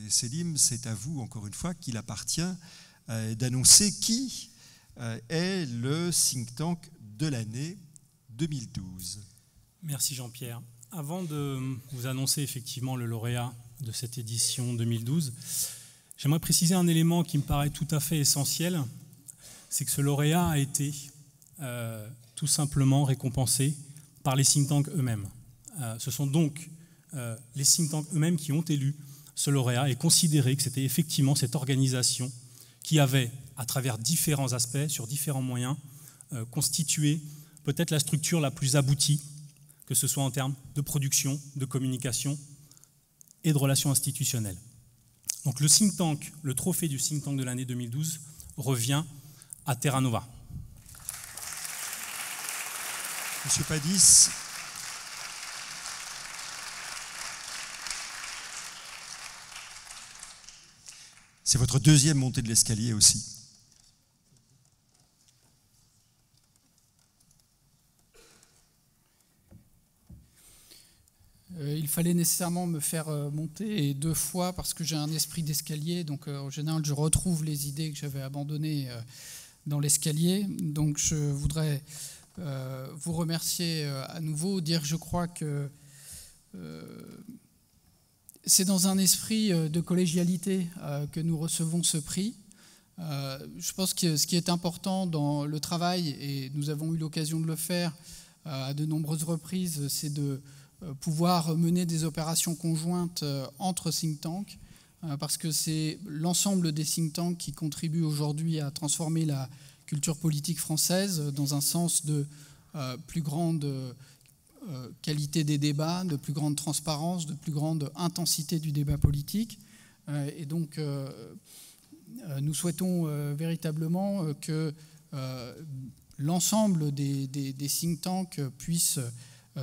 Selim, c'est à vous, encore une fois, qu'il appartient d'annoncer qui est le think tank de l'année 2012. Merci Jean-Pierre. Avant de vous annoncer effectivement le lauréat de cette édition 2012, j'aimerais préciser un élément qui me paraît tout à fait essentiel, c'est que ce lauréat a été tout simplement récompensé par les think tanks eux-mêmes. Ce sont donc les think tanks eux-mêmes qui ont élu ce lauréat et considéré que c'était effectivement cette organisation qui avait, à travers différents aspects, sur différents moyens, constitué peut-être la structure la plus aboutie, que ce soit en termes de production, de communication et de relations institutionnelles. Donc le think tank, le trophée du think tank de l'année 2012 revient à Terra Nova. Monsieur Padis, c'est votre deuxième montée de l'escalier aussi. Il fallait nécessairement me faire monter 2 fois parce que j'ai un esprit d'escalier. Donc en général, je retrouve les idées que j'avais abandonnées dans l'escalier. Donc je voudrais vous remercier à nouveau, dire que je crois que c'est dans un esprit de collégialité que nous recevons ce prix. Je pense que ce qui est important dans le travail, et nous avons eu l'occasion de le faire à de nombreuses reprises, c'est de pouvoir mener des opérations conjointes entre think tanks, parce que c'est l'ensemble des think tanks qui contribuent aujourd'hui à transformer la culture politique française dans un sens de plus grande qualité des débats, de plus grande transparence, de plus grande intensité du débat politique. Et donc, nous souhaitons véritablement que l'ensemble des think tanks puissent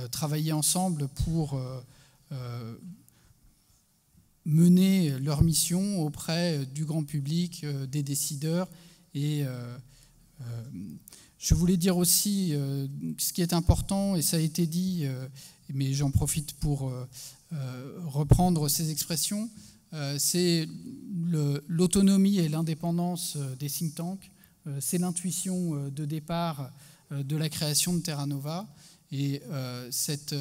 travailler ensemble pour mener leur mission auprès du grand public, des décideurs. Et je voulais dire aussi ce qui est important, et ça a été dit, mais j'en profite pour reprendre ces expressions, c'est l'autonomie et l'indépendance des think tanks, c'est l'intuition de départ de la création de Terra Nova. Et cette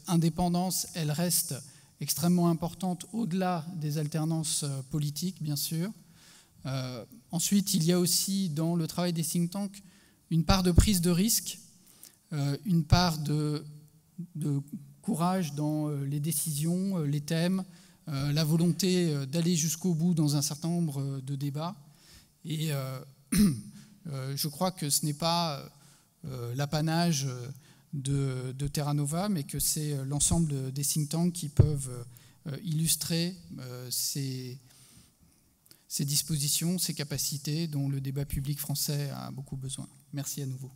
indépendance, elle reste extrêmement importante au-delà des alternances politiques, bien sûr. Ensuite, il y a aussi dans le travail des think tanks une part de prise de risque, une part de courage dans les décisions, les thèmes, la volonté d'aller jusqu'au bout dans un certain nombre de débats. Et je crois que ce n'est pas l'apanage de Terra Nova, mais que c'est l'ensemble des think tanks qui peuvent illustrer ces dispositions, ces capacités dont le débat public français a beaucoup besoin. Merci à nouveau.